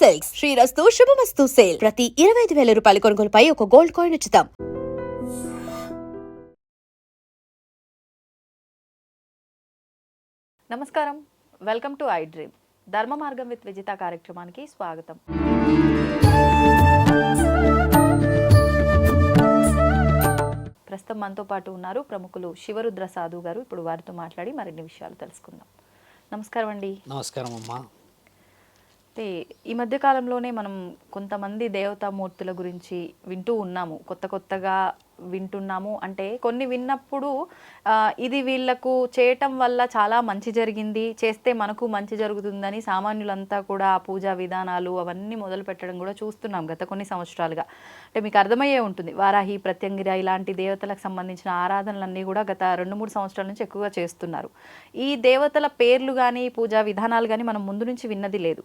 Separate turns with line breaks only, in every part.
Silks శ్రీరస్తు శుభమస్తు sale ప్రతి 25,000 రూపాయల కొనుగోలుపై ఒక గోల్డ్ కాయిన్ ఉచితం.
నమస్కారం, వెల్కమ్ టు ఐ డ్రీమ్. ధర్మ మార్గం విత్ విజిత కార్యక్రమానికి స్వాగతం. ప్రస్తుతం మనతో పాటు ఉన్నారు ప్రముఖులు శివరుద్ర సాధు గారు. ఇప్పుడు వారితో మాట్లాడి మరిన్ని విషయాలు తెలుసుకుందాం. నమస్కారం అండి.
నమస్కారం అమ్మా.
అంటే ఈ మధ్య కాలంలోనే మనం కొంతమంది దేవతామూర్తుల గురించి వింటూ ఉన్నాము, కొత్తగా వింటున్నాము. అంటే కొన్ని విన్నప్పుడు ఇది వీళ్ళకు చేయటం వల్ల చాలా మంచి జరిగింది, చేస్తే మనకు మంచి జరుగుతుందని సామాన్యులంతా కూడా ఆ పూజా విధానాలు అవన్నీ మొదలు పెట్టడం కూడా చూస్తున్నాం గత కొన్ని సంవత్సరాలుగా. అంటే మీకు అర్థమయ్యే ఉంటుంది, వారాహి, ప్రత్యంగిర ఇలాంటి దేవతలకు సంబంధించిన ఆరాధనలన్నీ కూడా గత 2-3 సంవత్సరాల నుంచి ఎక్కువగా చేస్తున్నారు. ఈ దేవతల పేర్లు కానీ పూజా విధానాలు కానీ మనం ముందు నుంచి విన్నది లేదు.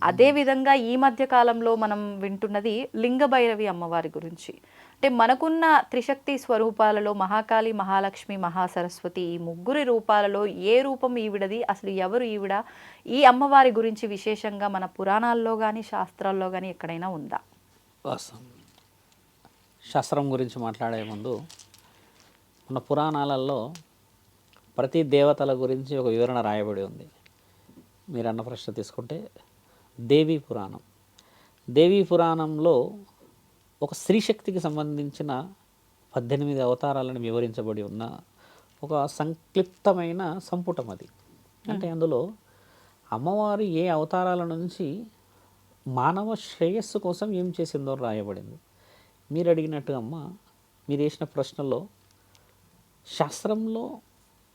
అదేవిధంగా ఈ మధ్య కాలంలో మనం వింటున్నది లింగభైరవి అమ్మవారి గురించి. అంటే మనకున్న త్రిశక్తి స్వరూపాలలో మహాకాళి, మహాలక్ష్మి, మహాసరస్వతి ఈ ముగ్గురి రూపాలలో ఏ రూపం ఈవిడది, అసలు ఎవరు ఈవిడ, ఈ అమ్మవారి గురించి విశేషంగా మన పురాణాల్లో కానీ శాస్త్రాల్లో కానీ ఎక్కడైనా ఉందా?
శాస్త్రం గురించి మాట్లాడే ముందు మన పురాణాలలో ప్రతి దేవతల గురించి ఒక వివరణ రాయబడి ఉంది. మీరు అన్న ప్రశ్న తీసుకుంటే దేవీ పురాణం. దేవీ పురాణంలో ఒక స్త్రీశక్తికి సంబంధించిన 18 అవతారాలను వివరించబడి ఉన్న ఒక సంక్లిప్తమైన సంపుటం అది. అంటే అందులో అమ్మవారు ఏ అవతారాల నుంచి మానవ శ్రేయస్సు కోసం ఏం చేసిందో రాయబడింది. మీరు అడిగినట్టుగా అమ్మ, మీరు వేసిన ప్రశ్నలో శాస్త్రంలో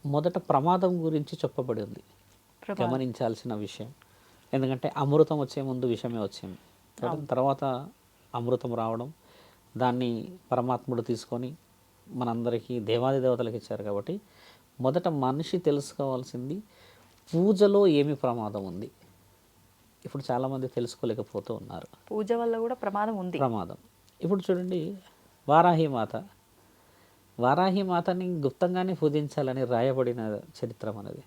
మొదట ప్రమాదం గురించి చెప్పబడి ఉంది, గమనించాల్సిన విషయం. ఎందుకంటే అమృతం వచ్చే ముందు విషమే వచ్చింది, తర్వాత అమృతం రావడం, దాన్ని పరమాత్ముడు తీసుకొని మనందరికీ దేవాది దేవతలకు ఇచ్చారు. కాబట్టి మొదట మనిషి తెలుసుకోవాల్సింది పూజలో ఏమి ప్రమాదం ఉంది. ఇప్పుడు చాలామంది తెలుసుకోలేకపోతూ ఉన్నారు.
పూజ వల్ల కూడా ప్రమాదం ఉంది.
ఇప్పుడు చూడండి, వారాహి మాతని గుప్తంగానే పూజించాలని రాయబడిన చరిత్రం అనేది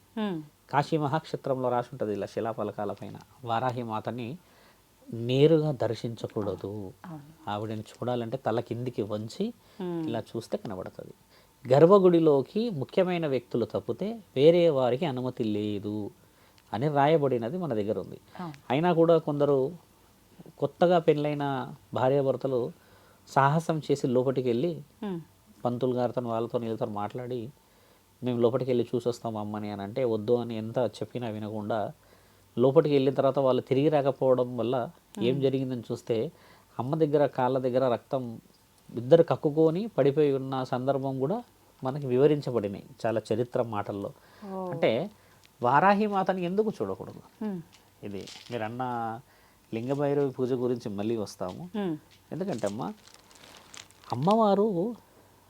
కాశీ మహాక్షేత్రంలో రాసి ఉంటుంది. ఇలా శిలాఫలకాల పైన వారాహి మాతని నేరుగా దర్శించకూడదు, ఆవిడని చూడాలంటే తల కిందికి వంచి ఇలా చూస్తే కనబడుతుంది. గర్భగుడిలోకి ముఖ్యమైన వ్యక్తులు తప్పితే వేరే వారికి అనుమతి లేదు అని రాయబడినది మన దగ్గర ఉంది. అయినా కూడా కొందరు కొత్తగా పెళ్ళైన భార్యాభర్తలు సాహసం చేసి లోపలికి వెళ్ళి పంతులు గారితో వాళ్ళతో వీళ్ళతో మాట్లాడి మేము లోపలికి వెళ్ళి చూసొస్తాం అమ్మని అని అంటే వద్దు అని ఎంత చెప్పినా వినకుండా లోపలికి వెళ్ళిన తర్వాత వాళ్ళు తిరిగి రాకపోవడం వల్ల ఏం జరిగిందని చూస్తే అమ్మ దగ్గర కాళ్ళ దగ్గర రక్తం ఇద్దరు కక్కుకొని పడిపోయి ఉన్న సందర్భం కూడా మనకి వివరించబడినాయి చాలా చరిత్ర మాటల్లో. అంటే వారాహి మాతని ఎందుకు చూడకూడదు? ఇది మీరు అన్న లింగభైరవి పూజ గురించి మళ్ళీ వస్తాము. ఎందుకంటే అమ్మవారు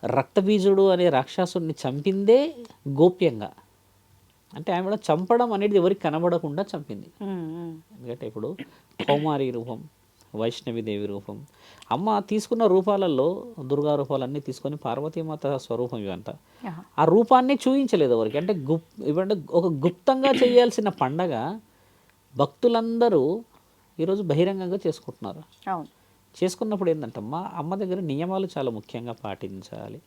రక్తబీజుడు అనే రాక్షసుడిని చంపిందే గోప్యంగా. అంటే ఆమె చంపడం అనేది ఎవరికి కనబడకుండా చంపింది. ఎందుకంటే ఇప్పుడు కౌమారి రూపం, వైష్ణవిదేవి రూపం, అమ్మ తీసుకున్న రూపాలలో దుర్గా రూపాలన్నీ తీసుకొని పార్వతీమాత స్వరూపం ఇవంట. ఆ రూపాన్ని చూపించలేదు ఎవరికి. అంటే ఇవంటే ఒక గుప్తంగా చేయాల్సిన పండగ భక్తులందరూ ఈరోజు బహిరంగంగా చేసుకుంటున్నారు. చేసుకున్నప్పుడు ఏంటంటే అమ్మ దగ్గర నియమాలు చాలా ముఖ్యంగా పాటించాలి.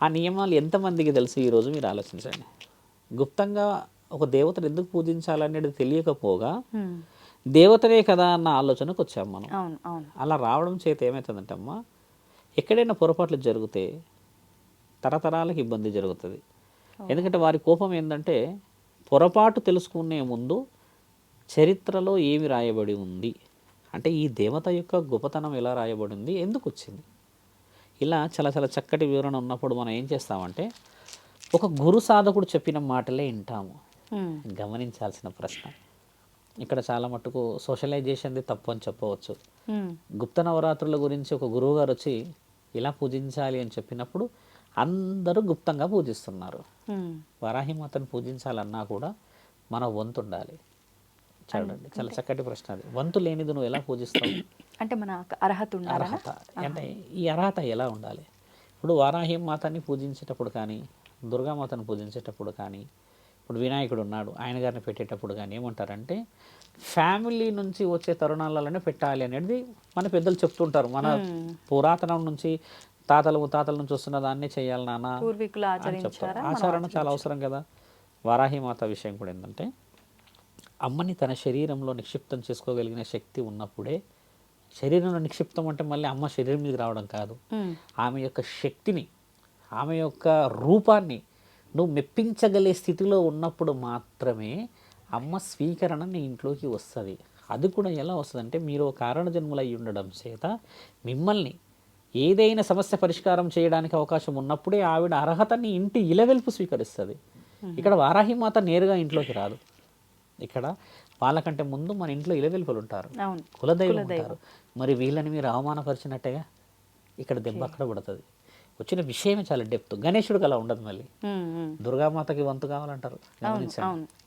ఆ నియమాలు ఎంతమందికి తెలుసు ఈరోజు మీరు ఆలోచించండి. గుప్తంగా ఒక దేవతను ఎందుకు పూజించాలనేది తెలియకపోగా దేవతనే కదా అన్న ఆలోచనకు వచ్చాం మనం. అలా రావడం చేత ఏమవుతుందంటే ఎక్కడైనా పొరపాట్లు జరిగితే తరతరాలకు ఇబ్బంది జరుగుతుంది. ఎందుకంటే వారి కోపం ఏంటంటే పొరపాటు తెలుసుకునే ముందు చరిత్రలో ఏమి రాయబడి ఉంది, అంటే ఈ దేవత యొక్క గొప్పతనం ఎలా రాయబడింది, ఎందుకు వచ్చింది, ఇలా చాలా చాలా చక్కటి వివరణ ఉన్నప్పుడు మనం ఏం చేస్తామంటే ఒక గురు సాధకుడు చెప్పిన మాటలే వింటాము. గమనించాల్సిన ప్రశ్న ఇక్కడ చాలా మట్టుకు సోషలైజేషన్ది తప్పు అని చెప్పవచ్చు. గుప్త నవరాత్రుల గురించి ఒక గురువు గారు వచ్చి ఇలా పూజించాలి అని చెప్పినప్పుడు అందరూ గుప్తంగా పూజిస్తున్నారు. వరాహి మాతను పూజించాలన్నా కూడా మన వంతు ఉండాలి. చూడండి, చాలా చక్కటి ప్రశ్న అది. వంతు లేనిది నువ్వు ఎలా పూజిస్తావు?
అంటే మన అర్హత
అంటే ఈ అర్హత ఎలా ఉండాలి? ఇప్పుడు వారాహి మాతని పూజించేటప్పుడు కానీ దుర్గామాతను పూజించేటప్పుడు కానీ ఇప్పుడు వినాయకుడు ఉన్నాడు, ఆయన గారిని పెట్టేటప్పుడు కానీ ఏమంటారంటే ఫ్యామిలీ నుంచి వచ్చే తరుణాలలోనే పెట్టాలి అనేది మన పెద్దలు చెప్తుంటారు. మన పురాతనం నుంచి తాతల నుంచి వస్తున్న దాన్ని చేయాలి నాన్న
పూర్వీకులు
అని చెప్తారు.
ఆచరించారా?
ఆచరణ చాలా అవసరం కదా. వారాహిమాత విషయం కూడా ఏంటంటే అమ్మని తన శరీరంలో నిక్షిప్తం చేసుకోగలిగిన శక్తి ఉన్నప్పుడే, శరీరంలో నిక్షిప్తం అంటే మళ్ళీ అమ్మ శరీరం మీదకి రావడం కాదు, ఆమె యొక్క శక్తిని, ఆమె యొక్క రూపాన్ని నువ్వు మెప్పించగలిగే స్థితిలో ఉన్నప్పుడు మాత్రమే అమ్మ స్వీకరణ నీ ఇంట్లోకి వస్తుంది. అది కూడా ఎలా వస్తుందంటే మీరు కారణ జన్ములై ఉండడం చేత మిమ్మల్ని ఏదైనా సమస్య పరిష్కారం చేయడానికి అవకాశం ఉన్నప్పుడే ఆవిడ అర్హతని ఇంటి ఇలవెల్పు స్వీకరిస్తుంది. ఇక్కడ వారాహిమాత నేరుగా ఇంట్లోకి రాదు. ఇక్కడ వాళ్ళకంటే ముందు మన ఇంట్లో ఇలవెల్పులు ఉంటారు, కులదైవం ఉంటారు. మరి వీళ్ళని మీరు అవమానపరిచినట్టేగా ఇక్కడ దెబ్బ అక్కడ పడుతుంది. వచ్చిన విషయమే చాలా డెప్త్. గణేశుడికి అలా ఉండదు. మళ్ళీ దుర్గామాతకి వంతు కావాలంటారు.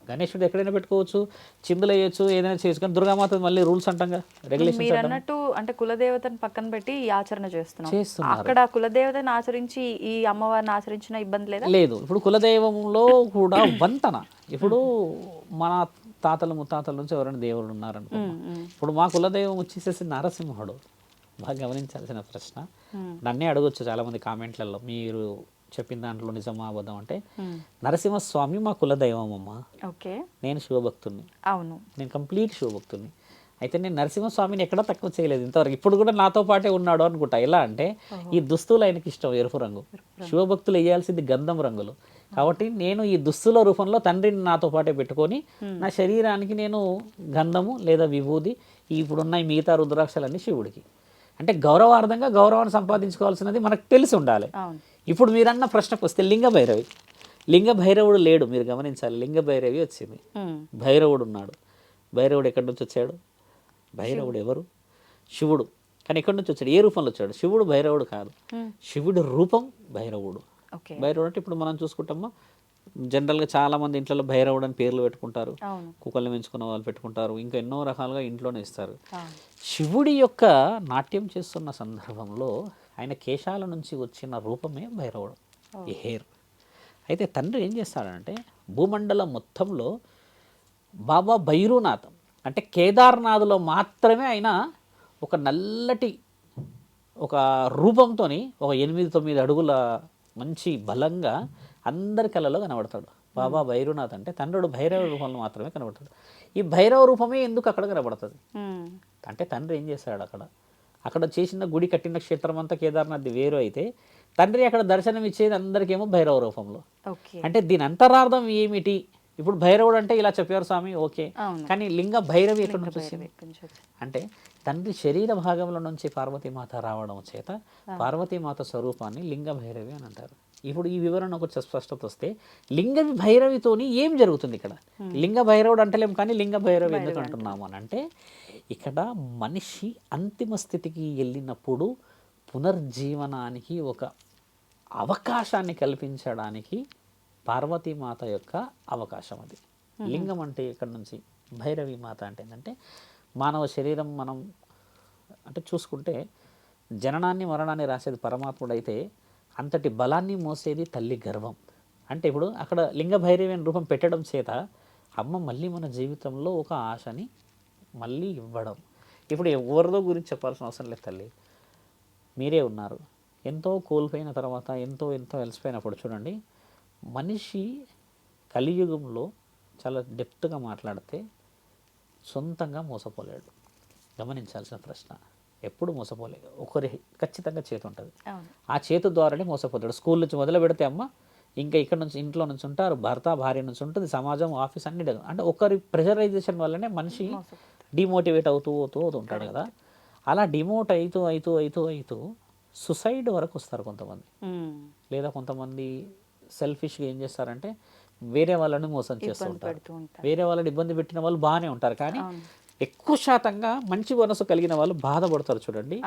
గణేశుడు ఎక్కడైనా పెట్టుకోవచ్చు, చిందులు వేయచ్చు, ఏదైనా చేయొచ్చు. కానీ దుర్గామాత మళ్ళీ రూల్స్ అంటాం, రెగ్యులేషన్.
మీరు అన్నట్టు అంటే కులదేవతను పక్కన పెట్టి ఈ ఆచరణ చేస్తున్నాం. అక్కడ కులదేవతను ఆచరించి ఈ అమ్మవారిని ఆచరించిన ఇబ్బంది లేదా? లేదు.
ఇప్పుడు కులదైవంలో కూడా వంతన. ఇప్పుడు మన తాతల ముత్తాతల నుంచి ఎవరైనా దేవుడు ఉన్నారనుకో, ఇప్పుడు మా కులదైవం వచ్చేసేసి నరసింహుడు. బాగా గమనించాల్సిన ప్రశ్న. నన్నే అడగొచ్చు చాలామంది కామెంట్లలో, మీరు చెప్పిన దాంట్లో నిజమా అబద్ధం అంటే. నరసింహస్వామి మా కులదైవం అమ్మ.
ఓకే.
నేను శివభక్తుని.
అవును,
నేను కంప్లీట్ శివభక్తుని. అయితే నేను నరసింహస్వామిని ఎక్కడా తక్కువ చేయలేదు ఇంతవరకు. ఇప్పుడు కూడా నాతో పాటే ఉన్నాడు అనుకుంటా. ఎలా అంటే ఈ దుస్తులు ఆయనకి ఇష్టం, ఎరుపు రంగు. శివభక్తులు వేయాల్సింది గంధం రంగులు. కాబట్టి నేను ఈ దుస్తుల రూపంలో తండ్రిని నాతో పాటే పెట్టుకొని నా శరీరానికి నేను గంధము లేదా విభూది, ఇప్పుడున్న ఈ మిగతా రుద్రాక్షలన్నీ శివుడికి. అంటే గౌరవార్థంగా గౌరవాన్ని సంపాదించుకోవాల్సినది మనకు తెలిసి ఉండాలి. ఇప్పుడు మీరన్న ప్రశ్నకు వస్తే లింగ భైరవి, లింగ భైరవుడు లేడు. మీరు గమనించాలి, లింగ భైరవి వచ్చింది, భైరవుడు ఉన్నాడు. భైరవుడు ఎక్కడి నుంచి వచ్చాడు? భైరవుడు ఎవరు? శివుడు. కానీ ఎక్కడి నుంచి వచ్చాడు? ఏ రూపంలో వచ్చాడు? శివుడు భైరవుడు కాదు, శివుడు రూపం భైరవుడు. భైరవుడు అంటే ఇప్పుడు మనం చూసుకుంటామా, జనరల్గా చాలా మంది ఇంట్లో భైరవుడు అని పేర్లు పెట్టుకుంటారు, కుక్కల్ని పెంచుకున్న వాళ్ళు పెట్టుకుంటారు, ఇంకా ఎన్నో రకాలుగా ఇంట్లోనే ఇస్తారు. శివుడి యొక్క నాట్యం చేస్తున్న సందర్భంలో ఆయన కేశాల నుంచి వచ్చిన రూపమే భైరవుడు, ఈ హెయిర్. అయితే తండ్రి ఏం చేస్తాడంటే భూమండలం మొత్తంలో బాబా భైరవనాథం అంటే కేదార్నాథ్లో మాత్రమే ఆయన ఒక నల్లటి ఒక రూపంతో ఒక 8-9 అడుగుల మంచి బలంగా అందరి కళ్ళలో కనబడతాడు. బాబా భైరవనాథ్ అంటే తండ్రుడు భైరవ రూపంలో మాత్రమే కనబడతాడు. ఈ భైరవ రూపమే ఎందుకు అక్కడ కనబడుతుంది అంటే తండ్రి ఏం చేశాడు, అక్కడ చేసిన గుడి కట్టిన క్షేత్రం అంతా కేదార్నాథ్ వేరు అయితే తండ్రి అక్కడ దర్శనం ఇచ్చేది అందరికేమో భైరవ రూపంలో. అంటే దీని అంతరార్థం ఏమిటి? ఇప్పుడు భైరవుడు అంటే ఇలా చెప్పారు స్వామి, ఓకే, కానీ లింగ భైరవి ఎక్కడ నుంచి వచ్చింది అంటే తండ్రి శరీర భాగంలో నుంచి పార్వతీమాత రావడం చేత పార్వతీమాత స్వరూపాన్ని లింగ భైరవి అని అంటారు. ఇప్పుడు ఈ వివరణ ఒక స్పష్టత వస్తే లింగ భైరవితోని ఏం జరుగుతుంది ఇక్కడ? లింగ భైరవుడు అంటలేం, కానీ లింగ భైరవి ఎందుకు అంటున్నాము అని అంటే ఇక్కడ మనిషి అంతిమ స్థితికి వెళ్ళినప్పుడు పునర్జీవనానికి ఒక అవకాశాన్ని కల్పించడానికి పార్వతీమాత యొక్క అవకాశం అది. లింగం అంటే ఇక్కడ నుంచి భైరవి మాత అంటే ఏంటంటే మానవ శరీరం మనం అంటే చూసుకుంటే జననాన్ని మరణాన్ని రాసేది పరమాత్ముడైతే అంతటి బలాన్ని మోసేది తల్లి గర్భం. అంటే ఇప్పుడు అక్కడ లింగ భైరవి అని రూపం పెట్టడం చేత అమ్మ మళ్ళీ మన జీవితంలో ఒక ఆశని మళ్ళీ ఇవ్వడం. ఇప్పుడు ఎవరిదో గురించి చెప్పాల్సిన అవసరం లేదు, తల్లి మీరే ఉన్నారు. ఎంతో కోల్పోయిన తర్వాత ఎంతో అలసిపోయినప్పుడు చూడండి, మనిషి కలియుగంలో చాలా డెప్త్గా మాట్లాడితే సొంతంగా మోసపోలేడు. గమనించాల్సిన ప్రశ్న, ఎప్పుడు మోసపోలేదు. ఒకరి ఖచ్చితంగా చేతి ఉంటుంది, ఆ చేతి ద్వారానే మోసపోతాడు. స్కూల్ నుంచి మొదలు పెడితే అమ్మ, ఇంకా ఇక్కడ నుంచి ఇంట్లో నుంచి ఉంటారు, భర్త భార్య నుంచి ఉంటుంది, సమాజం ఆఫీస్ అన్ని. అంటే ఒకరి ప్రెషరైజేషన్ వల్లనే మనిషి డిమోటివేట్ అవుతూ ఉంటాడు కదా. అలా డిమోట్ అవుతూ సుసైడ్ వరకు వస్తారు కొంతమంది. లేదా కొంతమంది సెల్ఫిష్గా ఏం చేస్తారంటే వేరే వాళ్ళని మోసం చేస్తూ ఉంటారు. వేరే వాళ్ళని ఇబ్బంది పెట్టిన వాళ్ళు బాగానే ఉంటారు, కానీ ఎక్కువ శాతంగా మంచి మనసు కలిగిన వాళ్ళు బాధపడతారు చూడండి.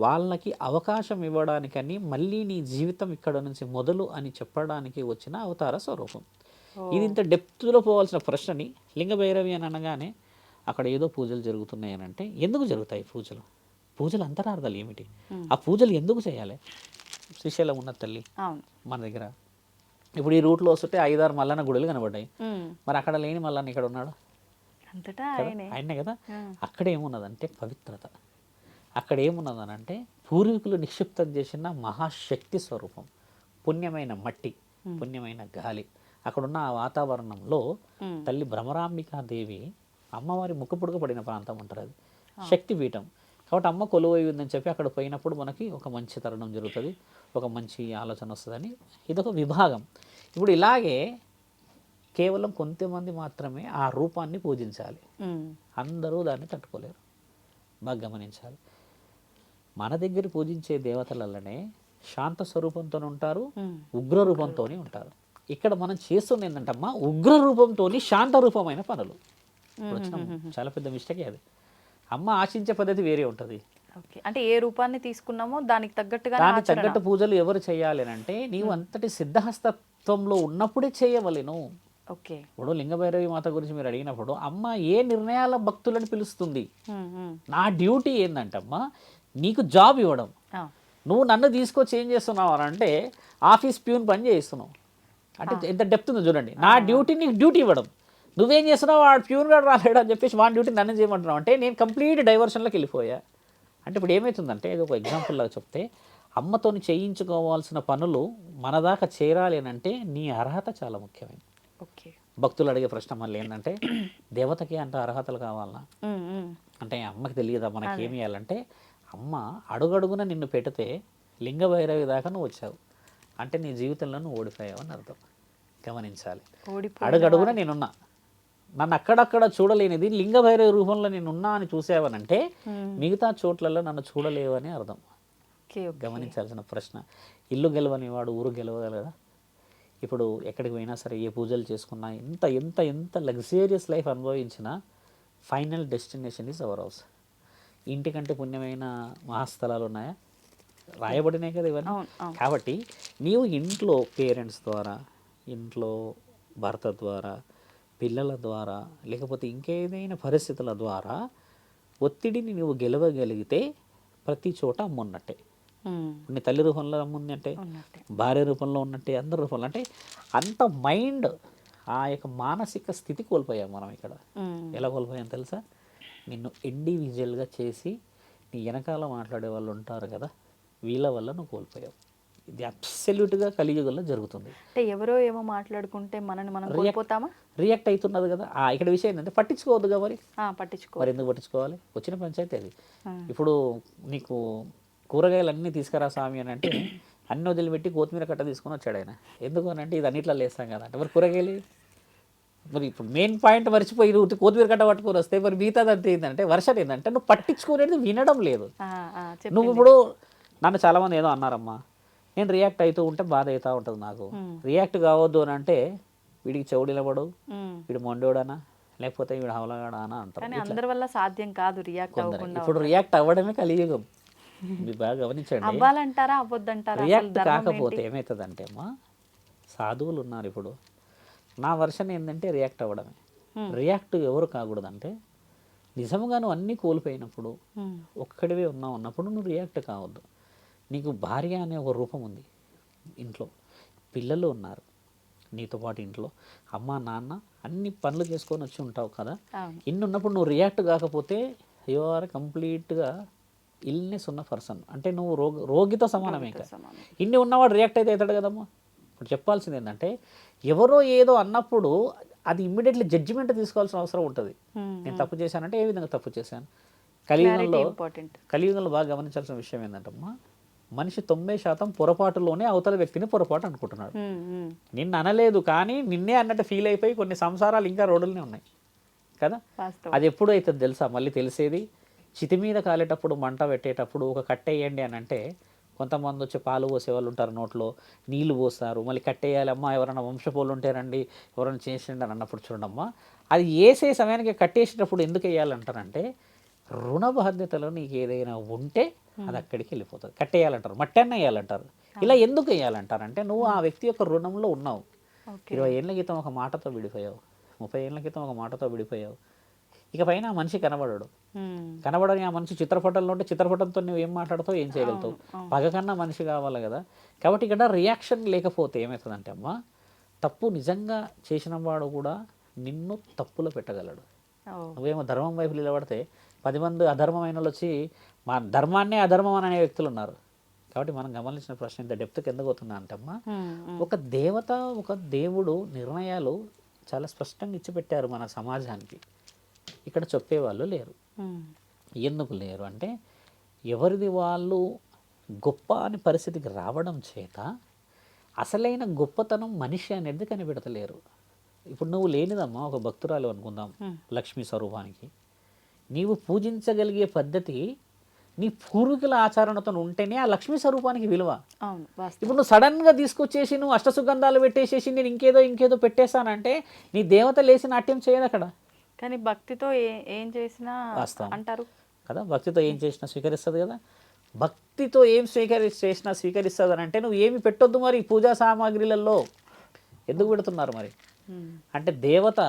వాళ్ళకి అవకాశం ఇవ్వడానికని మళ్ళీ నీ జీవితం ఇక్కడ నుంచి మొదలు అని చెప్పడానికి వచ్చిన అవతార స్వరూపం ఇది. ఇంత డెప్త్లో పోవాల్సిన ప్రశ్నని లింగ భైరవి అని అనగానే అక్కడ ఏదో పూజలు జరుగుతున్నాయి అని అంటే ఎందుకు జరుగుతాయి పూజలు అంతరార్థాలు ఏమిటి? ఆ పూజలు ఎందుకు చేయాలి? శ్రీశైలం ఉన్న తల్లి మన దగ్గర ఇప్పుడు ఈ రూట్లో వస్తుంటే 5-6 మల్లన్న గుడులు కనబడ్డాయి. మరి అక్కడ లేని మల్లన్న ఇక్కడ ఉన్నాడు
అంతటా
కదా,
ఆయనే.
ఆయనే కదా. అక్కడ ఏమున్నదంటే పవిత్రత, అక్కడ ఏమున్నదనంటే పూర్వీకులు నిక్షిప్తం చేసిన మహాశక్తి స్వరూపం, పుణ్యమైన మట్టి, పుణ్యమైన గాలి. అక్కడున్న ఆ వాతావరణంలో తల్లి భ్రమరాంబికాదేవి అమ్మవారి ముక్కుపుడుక పడిన ప్రాంతం అంటారు, అది శక్తిపీఠం. కాబట్టి అమ్మ కొలువై ఉందని చెప్పి అక్కడ పోయినప్పుడు మనకి ఒక మంచి తరుణం జరుగుతుంది, ఒక మంచి ఆలోచన వస్తుందని ఇదొక విభాగం. ఇప్పుడు ఇలాగే కేవలం కొంతమంది మాత్రమే ఆ రూపాన్ని పూజించాలి, అందరూ దాన్ని తట్టుకోలేరు. బాగా గమనించాలి. మన దగ్గర పూజించే దేవతలనే శాంత స్వరూపంతో ఉంటారు, ఉగ్ర రూపంతో ఉంటారు. ఇక్కడ మనం చేస్తుంది ఏంటంటమ్మా, ఉగ్ర రూపంతో శాంత రూపమైన పనులు. ఇప్పుడు వచ్చిన చాలా పెద్ద మిస్టేక్ అది. అమ్మ ఆశించే పద్ధతి వేరే ఉంటుంది.
ఓకే, అంటే ఏ రూపాన్ని తీసుకున్నామో దానికి తగ్గట్టుగా
దానికి తగ్గట్టు పూజలు ఎవరు చేయాలి అంటే నీవు అంతటి సిద్ధహస్తత్వంలో ఉన్నప్పుడే చేయవలెను.
ఓకే,
ఇప్పుడు లింగభైరవి మాత గురించి మీరు అడిగినప్పుడు అమ్మ ఏ నిర్ణయాల భక్తులను పిలుస్తుంది, నా డ్యూటీ ఏంటంటమ్మా నీకు జాబ్ ఇవ్వడం. నువ్వు నన్ను తీసుకొచ్చి ఏం చేస్తున్నావు అని అంటే ఆఫీస్ ప్యూన్ పని చేయిస్తున్నావు అంటే ఎంత డెప్త్ ఉందో చూడండి. నా డ్యూటీ నీకు డ్యూటీ ఇవ్వడం, నువ్వేం చేస్తున్నావు వాడు ప్యూన్ గారు రాలేడు అని చెప్పేసి వాడి డ్యూటీ నన్ను చేయమంటున్నావు అంటే నేను కంప్లీట్ డైవర్షన్లోకి వెళ్ళిపోయా. అంటే ఇప్పుడు ఏమవుతుందంటే ఇది ఒక ఎగ్జాంపుల్ లాగా చెప్తే అమ్మతోని చేయించుకోవాల్సిన పనులు మన దాకా చేరాలి అని అంటే నీ అర్హత చాలా ముఖ్యమైనది.
ఓకే,
భక్తులు అడిగే ప్రశ్న మళ్ళీ ఏంటంటే దేవతకి అంత అర్హతలు కావాలన్నా అంటే అమ్మకి తెలియదా మనకి ఏమి ఇవ్వాలంటే, అమ్మ అడుగడుగున నిన్ను పెడితే లింగభైరవి దాకా నువ్వు వచ్చావు అంటే నీ జీవితంలో నువ్వు ఓడిపోయావు అని అర్థం. గమనించాలి. అడుగడుగున నేనున్నా, నన్ను అక్కడక్కడ చూడలేనిది లింగభైరవి రూపంలో నేనున్నా అని చూసావనంటే మిగతా చోట్లలో నన్ను చూడలేవు అని అర్థం. గమనించాల్సిన ప్రశ్న. ఇల్లు గెలవని వాడు ఊరు గెలవగలదా? ఇప్పుడు ఎక్కడికి పోయినా సరే ఏ పూజలు చేసుకున్నా ఎంత ఎంత ఎంత లగ్జరియస్ లైఫ్ అనుభవించినా final destination is our house. ఇంటికంటే పుణ్యమైన మహాస్థలాలు ఉన్నాయా? రాయబడినాయి కదా ఇవన్నీ. కాబట్టి నీవు ఇంట్లో పేరెంట్స్ ద్వారా, ఇంట్లో భర్త ద్వారా, పిల్లల ద్వారా, లేకపోతే ఇంకేదైనా పరిస్థితుల ద్వారా ఒత్తిడిని నువ్వు గెలవగలిగితే ప్రతి చోట అమ్మున్నట్టే. నీ తల్లి రూపంలో అమ్ముంది అంటే, భార్య రూపంలో ఉన్నట్టే, అందరి రూపంలో అంటే అంత మైండ్ ఆ యొక్క మానసిక స్థితి కోల్పోయాం మనం ఇక్కడ. ఎలా కోల్పోయాం తెలుసా? నిన్ను ఇండివిజువల్గా చేసి నీ వెనకాల మాట్లాడే వాళ్ళు ఉంటారు కదా, వీళ్ళ వల్ల నువ్వు కోల్పోయావు. ఇది అబ్సల్యూట్గా కలియుగంలో జరుగుతుంది.
అంటే ఎవరో ఏమో మాట్లాడుకుంటే మనని మనం కోల్పోతామా?
రియాక్ట్ అవుతున్నది కదా. ఇక్కడ విషయం ఏంటంటే పట్టించుకోవద్దుగా. మరి
పట్టించుకోవాలి.
ఎందుకు పట్టించుకోవాలి? వచ్చిన పంచాయతీ అది. ఇప్పుడు నీకు కూరగాయలు అన్నీ తీసుకురా స్వామి అని అంటే అన్ని వదిలిపెట్టి కొత్తిమీర కట్ట తీసుకొని వచ్చాడు ఆయన. ఎందుకు అని అంటే ఇది అన్నిట్లో లేస్తాం కదా అంటే మరి కూరగాయలు మరి ఇప్పుడు మెయిన్ పాయింట్ మర్చిపోయి కొత్తిమీర కట్ట పట్టుకొని వస్తే మరి మిగతాదంతా ఏంటంటే వర్షం ఏంటంటే నువ్వు పట్టించుకునేది వినడం లేదు. నువ్వు ఇప్పుడు నన్ను చాలామంది ఏదో అన్నారమ్మా, నేను రియాక్ట్ అవుతూ ఉంటే బాధ అవుతూ ఉంటుంది నాకు. రియాక్ట్ కావద్దు అని అంటే వీడికి చెవుడు నిలబడు, వీడు మొండోడనా లేకపోతే వీడు హవలగాడానా అంటారు.
అందరి వల్ల సాధ్యం కాదు రియాక్ట్ అవ్వకుండా.
ఇప్పుడు రియాక్ట్ అవ్వడమే కలియుగం. మీరు బాగా గమనించండి.
అవ్వాలంటారా అవ్వద్దంటారా?
రియాక్ట్ కాకపోతే ఏమవుతుందంటే అమ్మా, సాధువులు ఉన్నారు ఇప్పుడు. నా వర్షన్ ఏంటంటే రియాక్ట్ అవ్వడమే. రియాక్ట్ ఎవరు కాకూడదంటే నిజంగా నువ్వు అన్నీ కోల్పోయినప్పుడు ఒక్కడివే ఉన్నావు అన్నప్పుడు నువ్వు రియాక్ట్ కావద్దు. నీకు భార్య అనే ఒక రూపం ఉంది, ఇంట్లో పిల్లలు ఉన్నారు నీతో పాటు, ఇంట్లో అమ్మ నాన్న అన్ని పనులు చేసుకొని వచ్చి ఉంటావు కదా. ఇన్ని ఉన్నప్పుడు నువ్వు రియాక్ట్ కాకపోతే యు ఆర్ కంప్లీట్గా ఇల్నెస్ ఉన్న పర్సన్. అంటే నువ్వు రోగితో సమానమే. ఇన్ని ఉన్నవాడు రియాక్ట్ అయితే అవుతాడు కదమ్మా. ఇప్పుడు చెప్పాల్సింది ఏంటంటే ఎవరో ఏదో అన్నప్పుడు అది ఇమ్మీడియట్లీ జడ్జిమెంట్ తీసుకోవాల్సిన అవసరం ఉంటుంది. నేను తప్పు చేశానంటే ఏ విధంగా తప్పు చేశాను. కలియుగంలో బాగా గమనించాల్సిన విషయం ఏంటంటమ్మా, మనిషి 90% పొరపాటులోనే అవతల వ్యక్తిని పొరపాటు అనుకుంటున్నాడు. నిన్ను అనలేదు కానీ నిన్నే అన్నట్టు ఫీల్ అయిపోయి కొన్ని సంసారాలు ఇంకా రోడ్డులనే ఉన్నాయి కదా. అది ఎప్పుడు అవుతుంది తెలుసా? మళ్ళీ తెలిసేది చితి మీద కాలేటప్పుడు, మంట పెట్టేటప్పుడు ఒక కట్టేయండి అని అంటే కొంతమంది వచ్చి పాలు పోసే వాళ్ళు ఉంటారు, నోట్లో నీళ్లు పోస్తారు, మళ్ళీ కట్టేయాలి. అమ్మ ఎవరైనా వంశపోలు ఉంటేరండి, ఎవరైనా చేసిండి అని అన్నప్పుడు చూడమ్మా, అది వేసే సమయానికి కట్టేసేటప్పుడు ఎందుకు వేయాలంటారంటే రుణ బాధ్యతలు నీకు ఏదైనా ఉంటే అది అక్కడికి వెళ్ళిపోతుంది. కట్టేయాలంటారు, మట్టి అన్న వేయాలంటారు. ఇలా ఎందుకు వేయాలంటారంటే నువ్వు ఆ వ్యక్తి యొక్క రుణంలో ఉన్నావు. 20 ఏళ్ళ క్రితం ఒక మాటతో విడిపోయావు, 30 ఏళ్ళ క్రితం ఒక మాటతో విడిపోయావు. ఇక పైన ఆ మనిషి కనబడడు. కనబడని ఆ మనిషి చిత్రపటంలో ఉంటే చిత్రపటంతో నువ్వు ఏం మాట్లాడతావు, ఏం చేయగలుగుతావు? పగ కన్నా మనిషి కావాలి కదా. కాబట్టి ఇక్కడ రియాక్షన్ లేకపోతే ఏమవుతుందంటే అమ్మా, తప్పు నిజంగా చేసిన వాడు కూడా నిన్ను తప్పులో పెట్టగలడు. నువ్వేమో ధర్మం వైపు నిలబడితే 10 మంది అధర్మమైన వాళ్ళు వచ్చి మా ధర్మాన్నే అధర్మం అనే వ్యక్తులు ఉన్నారు. కాబట్టి మనం గమనించిన ప్రశ్న ఇంత డెప్త్కి ఎందుకు అవుతుందా అంటమ్మా, ఒక దేవత ఒక దేవుడు నిర్ణయాలు చాలా స్పష్టంగా ఇచ్చిపెట్టారు మన సమాజానికి. ఇక్కడ చెప్పేవాళ్ళు లేరు. ఎందుకు లేరు అంటే ఎవరిది వాళ్ళు గొప్ప అని పరిస్థితికి రావడం చేత అసలైన గొప్పతనం మనిషి అనేది కనిపెడతలేరు. ఇప్పుడు నువ్వు లేనిదమ్మా ఒక భక్తురాలు అనుకుందాం, లక్ష్మీ స్వరూపానికి నీవు పూజించగలిగే పద్ధతి నీ పూర్వీకుల ఆచరణతో ఉంటేనే ఆ లక్ష్మీ స్వరూపానికి విలువ. ఇప్పుడు నువ్వు సడన్గా తీసుకొచ్చేసి నువ్వు అష్టసుగంధాలు పెట్టేసేసి నేను ఇంకేదో పెట్టేశానంటే నీ దేవత లేచి నాట్యం చేయదు అక్కడ.
కానీ భక్తితో ఏం చేసినా అంటారు
కదా, భక్తితో ఏం చేసినా స్వీకరిస్తుంది కదా. భక్తితో ఏం చేసినా స్వీకరిస్తుంది అని అంటే నువ్వు ఏమి పెట్టొద్దు మరి పూజా సామాగ్రిలలో ఎందుకు పెడుతున్నారు మరి అంటే దేవత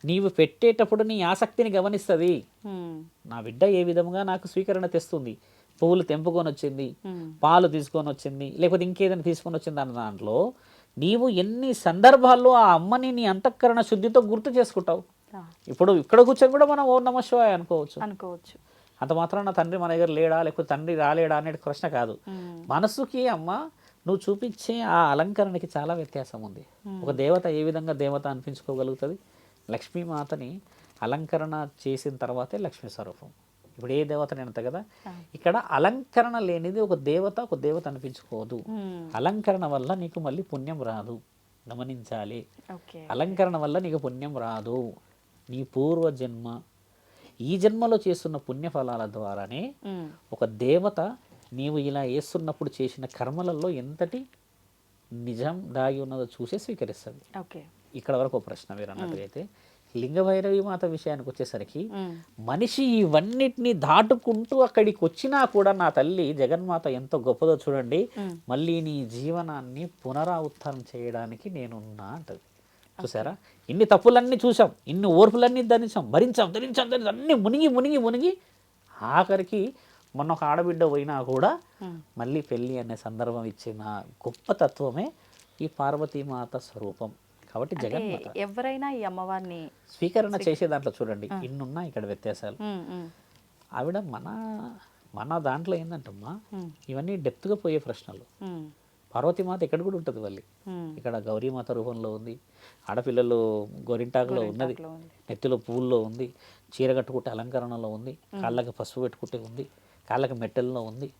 నీవు పెట్టేటప్పుడు నీ ఆసక్తిని గమనిస్తుంది. నా బిడ్డ ఏ విధంగా నాకు స్వీకరణ తెస్తుంది, పువ్వులు తెంపుకొని వచ్చింది, పాలు తీసుకొని వచ్చింది, లేకపోతే ఇంకేదైనా తీసుకొని వచ్చింది అన్న దాంట్లో నీవు ఎన్ని సందర్భాల్లో ఆ అమ్మని నీ అంతఃకరణ శుద్ధితో గుర్తు చేసుకుంటావు. ఇప్పుడు ఇక్కడ కూర్చొని కూడా మనం ఓం నమః శివాయ అనుకోవచ్చు. అంత మాత్రం నా తండ్రి మన దగ్గర లేడా లేకపోతే తండ్రి రాలేడా అనే ప్రశ్న కాదు. మనసుకి అమ్మ నువ్వు చూపించే ఆ అలంకరణకి చాలా వ్యత్యాసం ఉంది. ఒక దేవత ఏ విధంగా దేవత అనిపించుకోగలుగుతుంది, లక్ష్మీమాతని అలంకరణ చేసిన తర్వాతే లక్ష్మీ స్వరూపం. ఇప్పుడు ఏ దేవత అంత కదా, ఇక్కడ అలంకరణ లేనిది ఒక దేవత అనిపించుకోదు. అలంకరణ వల్ల నీకు మళ్ళీ పుణ్యం రాదు, గమనించాలి. అలంకరణ వల్ల నీకు పుణ్యం రాదు. నీ పూర్వ జన్మ ఈ జన్మలో చేస్తున్న పుణ్యఫలాల ద్వారానే ఒక దేవత నీవు ఇలా వేస్తున్నప్పుడు చేసిన కర్మలలో ఎంతటి నిజం దాగి ఉన్నదో చూసే స్వీకరిస్తుంది. ఇక్కడ వరకు ఒక ప్రశ్న మీరు అన్నట్టుగైతే లింగభైరవి మాత విషయానికి వచ్చేసరికి మనిషి ఇవన్నిటిని దాటుకుంటూ అక్కడికి వచ్చినా కూడా నా తల్లి జగన్మాత ఎంతో గొప్పదో చూడండి, మళ్ళీ నీ జీవనాన్ని పునరావృతం చేయడానికి నేనున్నా అంటది. చూసారా, ఇన్ని తప్పులన్నీ చూసాం, ఇన్ని ఓర్పులన్నీ భరించాం అన్నీ మునిగి ఆఖరికి మొన్న ఒక ఆడబిడ్డ పోయినా కూడా మళ్ళీ పెళ్ళి అనే సందర్భం ఇచ్చిన గొప్ప తత్వమే ఈ పార్వతీమాత స్వరూపం. కాబట్టి జగన్మాత
ఎవరైనా ఈ అమ్మవారిని
స్వీకరణ చేసే దాంట్లో చూడండి ఇన్నున్నా ఇక్కడ వ్యత్యాసాలు. ఆవిడ మన దాంట్లో ఏంటంటమ్మా ఇవన్నీ డెప్త్గా పోయే ప్రశ్నలు. పార్వతీమాత ఎక్కడ కూడా ఉంటుంది మళ్ళీ, ఇక్కడ గౌరీమాత రూపంలో ఉంది, ఆడపిల్లలు గోరింటాకులో ఉన్నది, నెత్తిలో పువ్వుల్లో ఉంది, చీర కట్టుకుంటే అలంకరణలో ఉంది, కాళ్ళకి పసుపు పెట్టుకుంటే ఉంది, కాళ్ళకి మెట్టెల్లో ఉంది,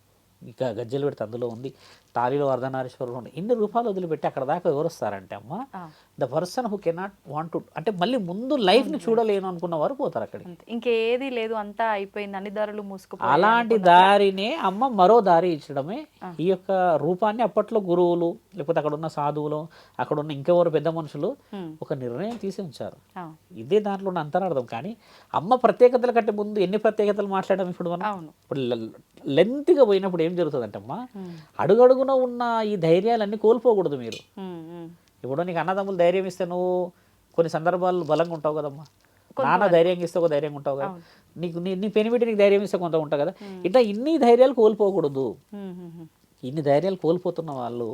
ఇక గజ్జలు పెడితే అందులో ఉంది, తాళిలో అర్ధనారీశ్వరులు ఉంది. ఇన్ని రూపాయలు వదిలిపెట్టి అక్కడ దాకా ఎవరు వస్తారంటే అమ్మ the person who cannot want to, అంటే మళ్ళీ ముందు లైఫ్ని చూడలేను అనుకున్న వారు పోతారు అక్కడికి.
ఇంకేది లేదు, అంతా అయిపోయింది, అన్ని దారులు మూసుకుపోయి.
అలాంటి దారినే అమ్మ మరో దారి ఇచ్చడమే ఈ యొక్క రూపాన్ని అప్పట్లో గురువులు లేకపోతే అక్కడ ఉన్న సాధువులు అక్కడ ఉన్న ఇంకెవరు పెద్ద మనుషులు ఒక నిర్ణయం తీసి ఉంచారు. ఇదే దాంట్లో ఉన్న అంతరార్థం. కానీ అమ్మ ప్రత్యేకతల కంటే ముందు ఎన్ని ప్రత్యేకతలు మాట్లాడడం ఇప్పుడు మనం ఇప్పుడు లెంత్గా పోయినప్పుడు ఏం జరుగుతుందంటే అమ్మా అడుగడుగున ఉన్న ఈ ధైర్యాలన్నీ కోల్పోకూడదు మీరు. ఇప్పుడు నీకు అన్నదమ్ములు ధైర్యం ఇస్తే నువ్వు కొన్ని సందర్భాల్లో బలంగా ఉంటావు కదమ్మా, నాన్న ధైర్యంగా ఇస్తే ఒక ధైర్యంగా ఉంటావు కదా, నీకు నీ పెనిమిటి నీకు ధైర్యం ఇస్తే కొంత ఉంటావు కదా. ఇట్లా ఇన్ని ధైర్యాలు కోల్పోకూడదు. ఇన్ని ధైర్యాలు కోల్పోతున్న వాళ్ళు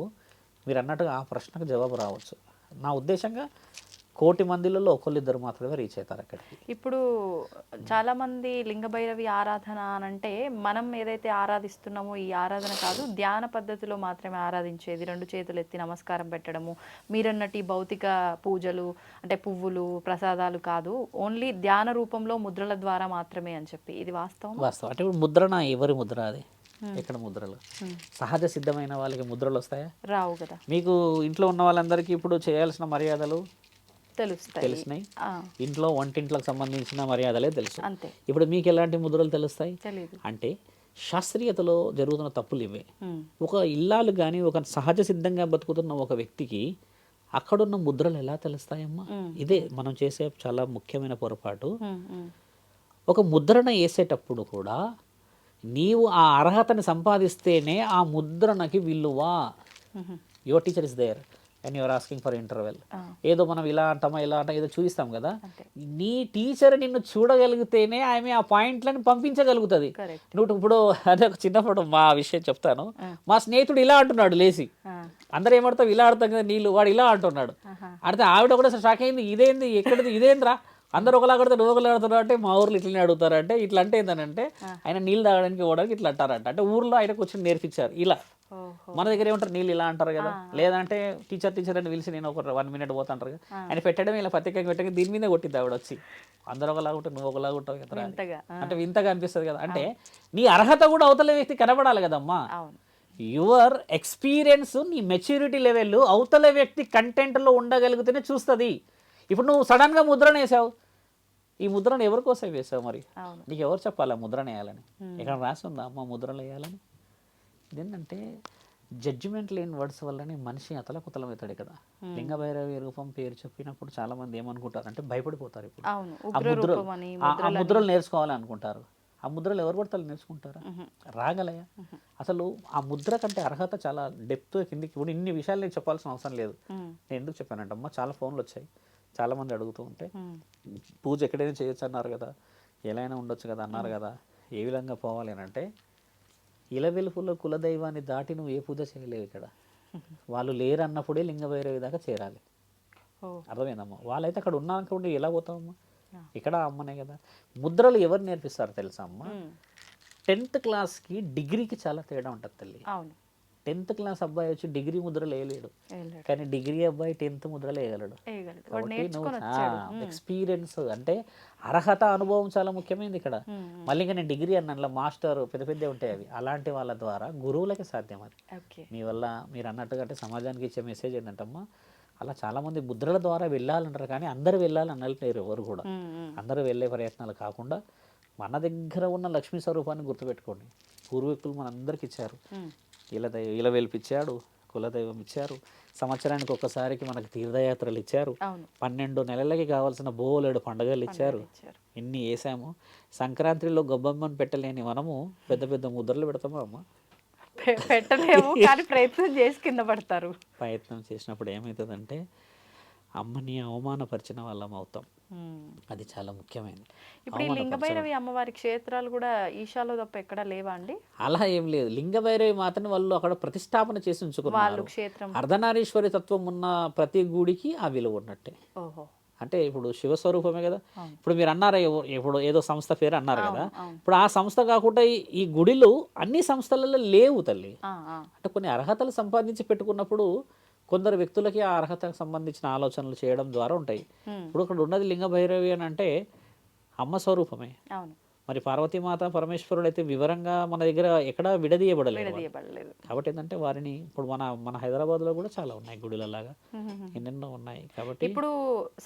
మీరు అన్నట్టుగా ఆ ప్రశ్నకు జవాబు రావచ్చు. నా ఉద్దేశంగా 1,000,000 మందిలలో ఒకళ్ళిద్దరు మాత్రమే రీచ్ అవుతారు అక్కడికి.
ఇప్పుడు చాలామంది లింగభైరవి ఆరాధన అని అంటే మనం ఏదైతే ఆరాధిస్తున్నామో ఈ ఆరాధన కాదు, ధ్యాన పద్ధతిలో మాత్రమే ఆరాధించేది, 2 చేతులు ఎత్తి నమస్కారం పెట్టడము, మీరన్నటి భౌతిక పూజలు అంటే పువ్వులు ప్రసాదాలు కాదు, ఓన్లీ ధ్యాన రూపంలో ముద్రల ద్వారా మాత్రమే అని చెప్పి, ఇది వాస్తవం?
అంటే ఇప్పుడు ముద్రణ ఎవరి ముద్ర అది? ఎక్కడ ముద్రలు? సహజ సిద్ధమైన వాళ్ళకి ముద్రలు వస్తాయా?
రావు కదా.
మీకు ఇంట్లో ఉన్న వాళ్ళందరికీ ఇప్పుడు చేయాల్సిన మర్యాదలు
తెలిసినాయి,
ఇంట్లో వంటింట్లకు సంబంధించిన మర్యాదలే తెలుసు. ఇప్పుడు మీకు ఎలాంటి ముద్రలు తెలుస్తాయి అంటే శాస్త్రీయతలో జరుగుతున్న తప్పులు ఇవే. ఒక ఇల్లాలు కానీ ఒక సహజ సిద్ధంగా బతుకుతున్న ఒక వ్యక్తికి అక్కడున్న ముద్రలు ఎలా తెలుస్తాయమ్మా? ఇదే మనం చేసే చాలా ముఖ్యమైన పొరపాటు. ఒక ముద్రణ వేసేటప్పుడు కూడా నీవు ఆ అర్హతని సంపాదిస్తేనే ఆ ముద్రణకి విలువ. Your teacher is there. And your asking for interval.
ఆ.
ఏదో మనం ఇలా అంటామా ఇలా అంటాం ఏదో చూపిస్తాం కదా,
అంతే.
నీ టీచర్ నిన్ను చూడగలిగితేనే ఆమె ఆ పాయింట్లను పంపించగలుగుతుంది.
కరెక్ట్.
నువ్వు ఇప్పుడు అదే ఒక చిన్నప్పుడు మా విషయం చెప్తాను. మా స్నేహితుడు ఇలా అంటున్నాడు లేచి, అందరు ఏమడతావు ఇలా ఆడతాం కదా నీళ్ళు, వాడు ఇలా అంటున్నాడు. ఆడితే ఆవిడ కూడా షాక్ అయింది, ఇదేంది ఎక్కడిది ఇదేంద్రా, అందరు ఒకలా ఆడితే నువ్వు ఒకలా ఆడుతున్నావు అంటే మా ఊర్లో ఇట్లనే అడుగుతారంటే, ఇట్లా అంటే ఏంటంటే ఆయన నీళ్ళు తాగడానికి పోవడానికి ఇట్లా అంటారంట. అంటే ఊర్లో ఆయన కొంచెం నేర్పించారు ఇలా. మన దగ్గర ఏమంటారు నీళ్ళు ఇలా అంటారు కదా, లేదంటే టీచర్ అని పిలిచి నేను ఒక 1 minute పోతా అంటారు కదా, ఆయన పెట్టడం ఇలా ప్రత్యేకంగా పెట్టగా దీని మీద కొట్టిద్ది ఆవిడ వచ్చి, అందరూ ఒకలాగా ఉంటావు నువ్వు ఒకలాగా ఉంటావు కదా అంటే వింతగా అనిపిస్తుంది కదా. అంటే నీ అర్హత కూడా అవతల వ్యక్తి కనబడాలి కదమ్మా. యువర్ ఎక్స్పీరియన్స్, నీ మెచ్యూరిటీ లెవెల్ అవతల వ్యక్తి కంటెంట్లో ఉండగలిగితేనే చూస్తుంది. ఇప్పుడు నువ్వు సడన్గా ముద్రణ వేసావు, ఈ ముద్రను ఎవరి కోసం వేసావు మరి, నీకు ఎవరు చెప్పాలి ముద్రణ వేయాలని, ఇక్కడ రాసి ఉందా అమ్మ ముద్రలు వేయాలని. ఇదేంటంటే జడ్జిమెంట్ లేని వర్డ్స్ వల్లనే మనిషి అతలకుతలం అవుతాడు కదా. లింగభైరవి రూపం పేరు చెప్పినప్పుడు చాలా మంది ఏమనుకుంటారు అంటే భయపడిపోతారు. ఇప్పుడు ఆ ముద్రలు నేర్చుకోవాలి అనుకుంటారు. ఆ ముద్రలు ఎవరు పడతారు నేర్చుకుంటారా, రాగలయా అసలు? ఆ ముద్ర కంటే అర్హత చాలా డెప్త్ కిందికి. ఇప్పుడు ఇన్ని విషయాలు నేను చెప్పాల్సిన అవసరం లేదు. నేను ఎందుకు చెప్పానంటమ్మా, చాలా ఫోన్లు వచ్చాయి, చాలా మంది అడుగుతూ ఉంటే పూజ ఎక్కడైనా చేయొచ్చు అన్నారు కదా, ఎలా అయినా ఉండొచ్చు కదా అన్నారు కదా, ఏ విధంగా పోవాలి అని అంటే, ఇలవెలుపులో కులదైవాన్ని దాటి నువ్వు ఏ పూజ చేయలేవు. ఇక్కడ వాళ్ళు లేరు అన్నప్పుడే లింగభైరవి దాకా చేరాలి. అర్థమైందమ్మా. వాళ్ళైతే అక్కడ ఉన్నాక ఎలా పోతావమ్మా, ఇక్కడ అమ్మనే కదా. ముద్రలు ఎవరు నేర్పిస్తారు తెలుసా అమ్మ, 10th క్లాస్కి డిగ్రీకి చాలా తేడా ఉంటుంది తల్లి. 10th క్లాస్ అబ్బాయి వచ్చి డిగ్రీ ముద్రలు వేయలేడు, కానీ డిగ్రీ అబ్బాయి 10th ముద్రలు వేయగలడు. కాబట్టి నువ్వు ఎక్స్పీరియన్స్ అంటే అర్హత, అనుభవం చాలా ముఖ్యమైనది ఇక్కడ. మళ్ళీ ఇంకా నేను డిగ్రీ అన్న మాస్టర్ పెద్ద పెద్ద ఉంటాయి అవి, అలాంటి వాళ్ళ ద్వారా గురువులకే సాధ్యం అది. మీ వల్ల మీరు అన్నట్టుగా అంటే సమాజానికి ఇచ్చే మెసేజ్ ఏంటంటమ్మా, అలా చాలామంది ముద్రల ద్వారా వెళ్ళాలంటారు, కానీ అందరు వెళ్ళాలి అనలేరు ఎవరు కూడా. అందరూ వెళ్ళే ప్రయత్నాలు కాకుండా మన దగ్గర ఉన్న లక్ష్మీ స్వరూపాన్ని గుర్తుపెట్టుకోండి. పూర్వీకులు మనందరికి ఇచ్చారు, ఇలవెల్పు ఇచ్చాడు, కులదైవం ఇచ్చారు, సంవత్సరానికి ఒక్కసారికి మనకు తీర్థయాత్రలు ఇచ్చారు, 12 నెలలకి కావాల్సిన బోలెడు పండుగలు ఇచ్చారు. ఇన్ని వేసాము. సంక్రాంతిలో గొబ్బమ్మని పెట్టలేని మనము పెద్ద పెద్ద ముద్రలు పెడతామా అమ్మ?
పెట్టలేము, కానీ ప్రయత్నం చేసి కింద పడతారు.
ప్రయత్నం చేసినప్పుడు ఏమవుతుందంటే అమ్మని అవమానపరిచిన వాళ్ళం అవుతాం. అది చాలా ముఖ్యమైనది.
ఇప్పుడు ఈ లింగభైరవి అమ్మవారి క్షేత్రాలు కూడా ఈశాలో తప్ప ఎక్కడా లేవా అండి?
అలా ఏం లేదు. లింగభైరవి మాత్రం వాళ్ళు అక్కడ ప్రతిష్టాపన చేసి ఉంచుకున్నారు. అర్ధనారీశ్వరి తత్వం ఉన్న ప్రతి గుడికి ఆ విలువ ఉన్నట్టే. అంటే ఇప్పుడు శివస్వరూపమే కదా. ఇప్పుడు మీరు అన్నారు ఇప్పుడు ఏదో సంస్థ పేరు అన్నారు కదా, ఇప్పుడు ఆ సంస్థ కాకుండా ఈ గుడిలు అన్ని సంస్థలలో లేవు తల్లి. అంటే కొన్ని అర్హతలు సంపాదించి పెట్టుకున్నప్పుడు కొందరు వ్యక్తులకి ఆ అర్హతకు సంబంధించిన ఆలోచనలు చేయడం ద్వారా ఉంటాయి. ఇప్పుడు అక్కడ ఉన్నది లింగభైరవి అని అంటే అమ్మ స్వరూపమే. మరి పార్వతీమాత పరమేశ్వరుడు అయితే వివరంగా మన దగ్గర ఎక్కడ విడదీయబడలేదు. కాబట్టి ఏంటంటే వారిని ఇప్పుడు మన హైదరాబాద్లో కూడా చాలా ఉన్నాయి గుడిలలాగా, ఎన్నెన్నో ఉన్నాయి. కాబట్టి
ఇప్పుడు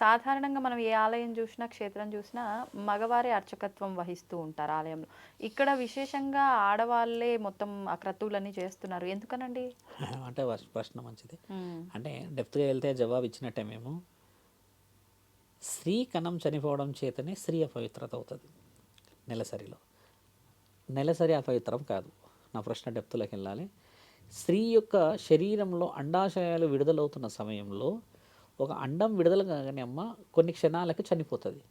సాధారణంగా మనం ఏ ఆలయం చూసినా క్షేత్రం చూసినా మగవారే అర్చకత్వం వహిస్తూ ఉంటారు ఆలయంలో. ఇక్కడ విశేషంగా ఆడవాళ్ళే మొత్తం ఆ క్రతువులన్నీ చేస్తున్నారు, ఎందుకనండి?
అంటే ప్రశ్న మంచిది. అంటే డెప్త్గా వెళ్తే జవాబు ఇచ్చినట్టే. మేము స్త్రీ కణం చనిపోవడం చేతనే స్త్రీ అపవిత్రత అవుతుంది. నెలసరి అపవిత్రం కాదు. నా ప్రశ్న డెప్త్లోకి వెళ్ళాలి. స్త్రీ యొక్క శరీరంలో అండాశయాలు విడుదలవుతున్న సమయంలో ఒక అండం విడుదల కాగానే అమ్మ కొన్ని క్షణాలకి చనిపోతుంది.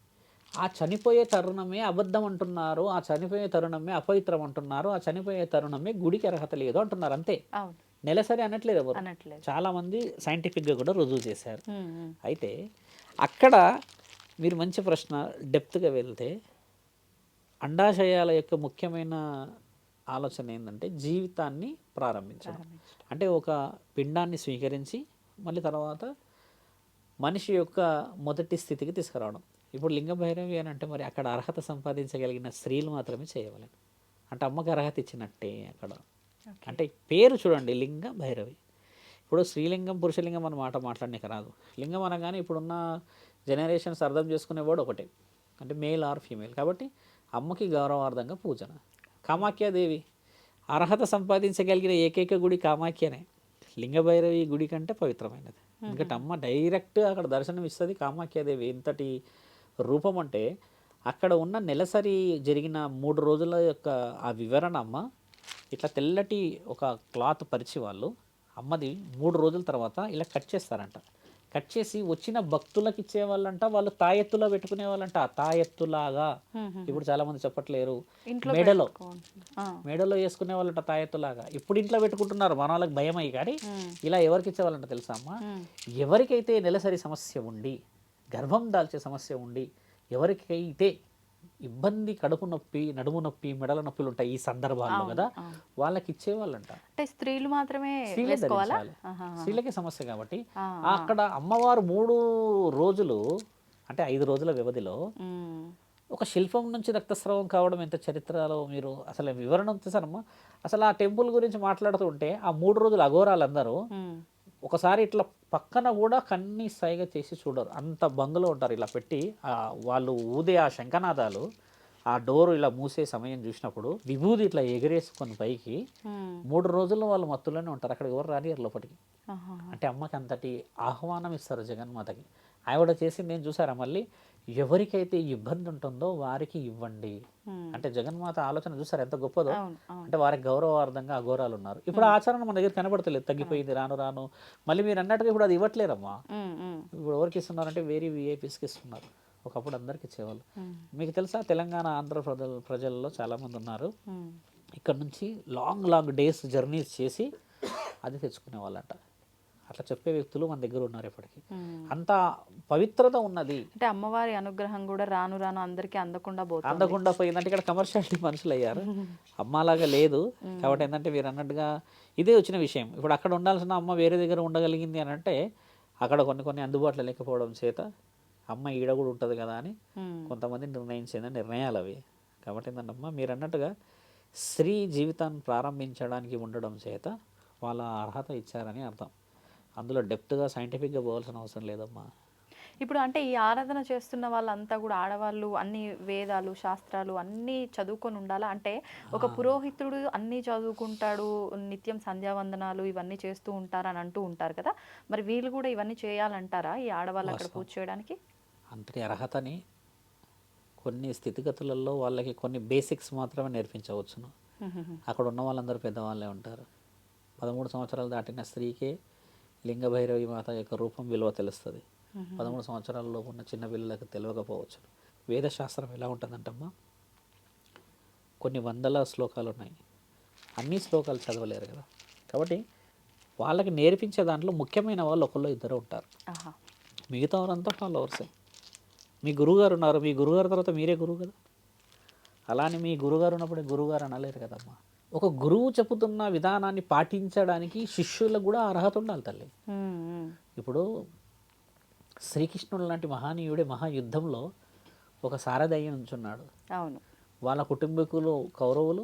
ఆ చనిపోయే తరుణమే అబద్ధం అంటున్నారు, ఆ చనిపోయే తరుణమే అపవిత్రం అంటున్నారు, ఆ చనిపోయే తరుణమే గుడికి అర్హత లేదు అంటున్నారు. అంతే, నెలసరి అనట్లేదు ఎవరు. చాలామంది సైంటిఫిక్గా కూడా రుజువు చేశారు. అయితే అక్కడ మీరు మంచి ప్రశ్న డెప్త్గా వెళ్తే అండాశయాల యొక్క ముఖ్యమైన ఆలోచన ఏంటంటే జీవితాన్ని ప్రారంభించడం. అంటే ఒక పిండాన్ని స్వీకరించి మళ్ళీ తర్వాత మనిషి యొక్క మొదటి స్థితికి తీసుకురావడం. ఇప్పుడు లింగభైరవి అని అంటే మరి అక్కడ అర్హత సంపాదించగలిగిన స్త్రీలు మాత్రమే చేయగలరు. అంటే అమ్మకి అర్హత ఇచ్చినట్టే అక్కడ. అంటే పేరు చూడండి, లింగ భైరవి. ఇప్పుడు స్త్రీలింగం పురుషలింగం అన్న మాట మాట్లాడడానికి రాదు. లింగం అనగానే ఇప్పుడున్న జనరేషన్స్ అర్థం చేసుకునేవాడు ఒకటే, అంటే మేల్ ఆర్ ఫీమేల్. కాబట్టి అమ్మకి గౌరవార్థంగా పూజన. కామాఖ్యాదేవి అర్హత సంపాదించగలిగిన ఏకైక గుడి కామాఖ్యనే. లింగభైరవి గుడి కంటే పవిత్రమైనది. ఎందుకంటే అమ్మ డైరెక్ట్ అక్కడ దర్శనం ఇస్తుంది. కామాఖ్యాదేవి ఎంతటి రూపం అంటే అక్కడ ఉన్న నెలసరి జరిగిన 3 రోజుల యొక్క ఆ వివరణ అమ్మ ఇట్లా తెల్లటి ఒక క్లాత్ పరిచి వాళ్ళు అమ్మది 3 రోజుల తర్వాత ఇలా కట్ చేస్తారంట. కట్ చేసి వచ్చిన భక్తులకు ఇచ్చేవాళ్ళంట, వాళ్ళు తాయెత్తులో పెట్టుకునే వాళ్ళంట. తాయెత్తులాగా ఇప్పుడు చాలా మంది చెప్పట్లేరు,
ఇంట్లో
మెడలో
ఆ,
మెడలో వేసుకునే వాళ్ళంట తాయెత్తులాగా. ఇప్పుడు ఇంట్లో పెట్టుకుంటున్నారు మన వాళ్ళకి భయం అయ్యి. కానీ ఇలా ఎవరికి ఇచ్చేవాళ్ళంట తెలుసా అమ్మ? ఎవరికైతే నెలసరి సమస్య ఉండి, గర్భం దాల్చే సమస్య ఉండి, ఎవరికైతే ఇబ్బంది, కడుపు నొప్పి, నడుము నొప్పి, మెడల నొప్పులు ఉంటాయి ఈ సందర్భాల్లో కదా, వాళ్ళకి ఇచ్చేవాళ్ళంట.
అంటే స్త్రీలు మాత్రమే
స్త్రీలే
వేసుకోవాలా?
ధరించాలి, స్త్రీలకే సమస్య కాబట్టి. అక్కడ అమ్మవారు 3 రోజులు అంటే 5 రోజుల వ్యవధిలో ఒక శిల్పం నుంచి రక్తస్రావం కావడం ఎంత చరిత్రలో మీరు అసలు వివరణ ఉంటుందమ్మా. అసలు ఆ టెంపుల్ గురించి మాట్లాడుతూ ఉంటే ఆ 3 రోజులు అఘోరాలందరూ ఒకసారి ఇట్లా పక్కన కూడా కన్నీ సైగ చేసి చూడరు, అంత బంగ్లో ఉంటారు. ఇలా పెట్టి వాళ్ళు ఊదే ఆ శంఖనాదాలు, ఆ డోరు ఇలా మూసే సమయం చూసినప్పుడు విభూది ఇట్లా ఎగరేసుకొని పైకి 3 రోజుల్లో వాళ్ళు మత్తులోనే ఉంటారు. అక్కడ ఎవరు రానియరు లోపలికి. అంటే అమ్మకి అంతటి ఆహ్వానం ఇస్తారు జగన్మాతకి. ఆవిడ చేసింది నేను చూసారా మళ్ళీ, ఎవరికైతే ఇబ్బంది ఉంటుందో వారికి ఇవ్వండి అంటే జగన్మాత ఆలోచన చూసారు ఎంత గొప్పదో. అంటే వారికి గౌరవార్థంగా అఘోరాలు ఉన్నారు. ఇప్పుడు ఆ ఆచరణ మన దగ్గర కనబడతలేదు, తగ్గిపోయింది రాను రాను. మళ్ళీ మీరు అన్నట్టుగా ఇప్పుడు అది ఇవ్వట్లేరమ్మా. ఇప్పుడు ఎవరికి ఇస్తున్నారంటే వేరే విఐపీస్కి ఇస్తున్నారు. ఒకప్పుడు అందరికి ఇచ్చేవాళ్ళు. మీకు తెలుసా తెలంగాణ ఆంధ్ర ప్రజల్లో చాలామంది ఉన్నారు ఇక్కడ నుంచి లాంగ్ డేస్ జర్నీస్ చేసి అది తెచ్చుకునే వాళ్ళంట. అట్లా చెప్పే వ్యక్తులు మన దగ్గర ఉన్నారు ఇప్పటికీ. అంత పవిత్రత ఉన్నది.
అంటే అమ్మవారి అనుగ్రహం కూడా రాను రాను అందరికీ అందకుండా
పోయిందంటే ఇక్కడ కమర్షియాలిటీ మనుషులు అయ్యారు. అమ్మలాగా లేదు కాబట్టి ఏంటంటే మీరు అన్నట్టుగా ఇదే వచ్చిన విషయం. ఇప్పుడు అక్కడ ఉండాల్సిన అమ్మ వేరే దగ్గర ఉండగలిగింది అని అంటే అక్కడ కొన్ని అందుబాటులో లేకపోవడం చేత అమ్మ ఈడ కూడా ఉంటుంది కదా అని కొంతమంది నిర్ణయించిన నిర్ణయాలు అవి. కాబట్టి ఏంటంటే అమ్మ మీరు అన్నట్టుగా స్త్రీ జీవితాన్ని ప్రారంభించడానికి ఉండడం చేత వాళ్ళ అర్హత ఇచ్చారని అర్థం. అందులో డెప్త్గా సైంటిఫిక్గా పోవాల్సిన అవసరం లేదమ్మా.
ఇప్పుడు అంటే ఈ ఆరాధన చేస్తున్న వాళ్ళంతా కూడా ఆడవాళ్ళు అన్ని వేదాలు శాస్త్రాలు అన్నీ చదువుకొని ఉండాలా? అంటే ఒక పురోహితుడు అన్నీ చదువుకుంటాడు, నిత్యం సంధ్యావందనాలు ఇవన్నీ చేస్తూ ఉంటారు అని అంటూ ఉంటారు కదా, మరి వీళ్ళు కూడా ఇవన్నీ చేయాలంటారా ఈ ఆడవాళ్ళు అక్కడ పూజ చేయడానికి?
అంతటి అర్హతని కొన్ని స్థితిగతులలో వాళ్ళకి కొన్ని బేసిక్స్ మాత్రమే నేర్పించవచ్చును. అక్కడ ఉన్న వాళ్ళందరూ పెద్దవాళ్ళే ఉంటారు. 13 సంవత్సరాలు దాటిన స్త్రీకే లింగభైరవి మాత యొక్క రూపం విలువ తెలుస్తుంది. 13 సంవత్సరాల్లో ఉన్న చిన్న పిల్లలకు తెలియకపోవచ్చు. వేదశాస్త్రం ఎలా ఉంటుందంటమ్మా, కొన్ని వందల శ్లోకాలు ఉన్నాయి, అన్ని శ్లోకాలు చదవలేరు కదా. కాబట్టి వాళ్ళకి నేర్పించే దాంట్లో ముఖ్యమైన వాళ్ళు ఒకళ్ళు ఇద్దరు ఉంటారు, మిగతా వారంతా ఫాలోవర్సే. మీ గురువుగారు ఉన్నారు, మీ గురువుగారు తర్వాత మీరే గురువు కదా. అలానే మీ గురువుగారు ఉన్నప్పుడే గురువుగారు అనలేరు కదమ్మా. ఒక గురువు చెబుతున్న విధానాన్ని పాటించడానికి శిష్యులకు కూడా అర్హత ఉండాలి తల్లి. ఇప్పుడు శ్రీకృష్ణుడు లాంటి మహానీయుడే మహాయుద్ధంలో ఒక సారథి అయ్యి ఉంచున్నాడు.
అవును,
వాళ్ళ కుటుంబీకులు కౌరవులు,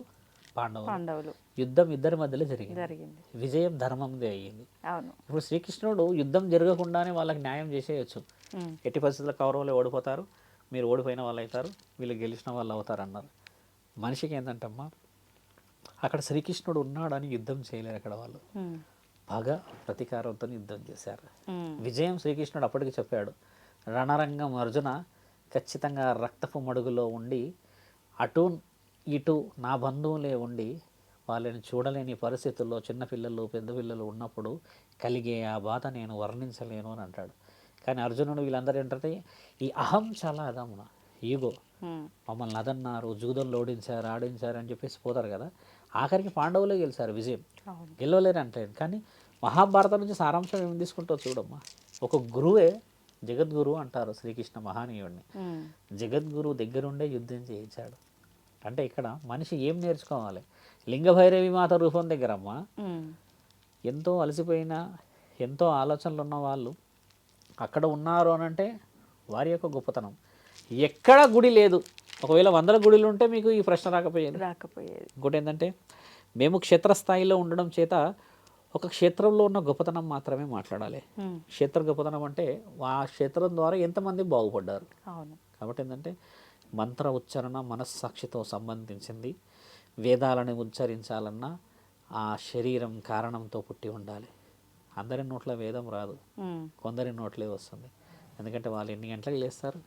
పాండవులు. యుద్ధం ఇద్దరి మధ్యలో జరిగింది. విజయం ధర్మందే అయ్యింది. ఇప్పుడు శ్రీకృష్ణుడు యుద్ధం జరగకుండానే వాళ్ళకి న్యాయం చేసేయచ్చు. ఎట్టి పరిస్థితుల్లో కౌరవులు ఓడిపోతారు, మీరు ఓడిపోయిన వాళ్ళు అవుతారు, వీళ్ళు గెలిచిన వాళ్ళు అవుతారు అన్నారు. మనిషికి ఏంటంటమ్మా, అక్కడ శ్రీకృష్ణుడు ఉన్నాడని యుద్ధం చేయలేరు. అక్కడ వాళ్ళు బాగా ప్రతీకారంతో యుద్ధం చేశారు. విజయం శ్రీకృష్ణుడు అప్పటికి చెప్పాడు, రణరంగం అర్జున ఖచ్చితంగా రక్తపు మడుగులో ఉండి అటు ఇటు నా బంధువులే ఉండి వాళ్ళని చూడలేని పరిస్థితుల్లో చిన్నపిల్లలు పెద్ద పిల్లలు ఉన్నప్పుడు కలిగే ఆ బాధ నేను వర్ణించలేను అని అంటాడు. కానీ అర్జునుడు వీళ్ళందరూ ఏంటంటే ఈ అహం చాలా అదమ్మ, ఈగో, మమ్మల్ని అదన్నారు, జూదంలో ఓడించారు, ఆడించారు అని చెప్పేసి పోతారు కదా. ఆఖరికి పాండవులే గెలిచారు, విజయం గెలవలేరు అంటే. కానీ మహాభారతం నుంచి సారాంశం ఏమి తీసుకుంటావు చూడమ్మా. ఒక గురువే జగద్గురు అంటారు శ్రీకృష్ణ మహానీయుడిని. జగద్గురు దగ్గరుండే యుద్ధం చేయించాడు. అంటే ఇక్కడ మనిషి ఏం నేర్చుకోవాలి? లింగభైరవి మాత రూపం దగ్గరమ్మా ఎంతో అలసిపోయిన ఎంతో ఆలోచనలు ఉన్న వాళ్ళు అక్కడ ఉన్నారు అని అంటే వారి యొక్క గొప్పతనం. ఎక్కడ గుడి లేదు, ఒకవేళ 100 గుడిలు ఉంటే మీకు ఈ ప్రశ్న రాకపోయేది. ఇంకోటి ఏంటంటే మేము క్షేత్రస్థాయిలో ఉండడం చేత ఒక క్షేత్రంలో ఉన్న గొప్పతనం మాత్రమే మాట్లాడాలి. క్షేత్ర గొప్పతనం అంటే ఆ క్షేత్రం ద్వారా ఎంతమంది బాగుపడ్డారు. కాబట్టి ఏంటంటే మంత్ర ఉచ్చారణ మనస్సాక్షితో సంబంధించింది. వేదాలను ఉచ్చరించాలన్నా ఆ శరీరం కారణంతో పుట్టి ఉండాలి. అందరి నోట్ల వేదం రాదు, కొందరి నోట్లే వస్తుంది. ఎందుకంటే వాళ్ళు ఎన్ని గంటలకు లేస్తారు,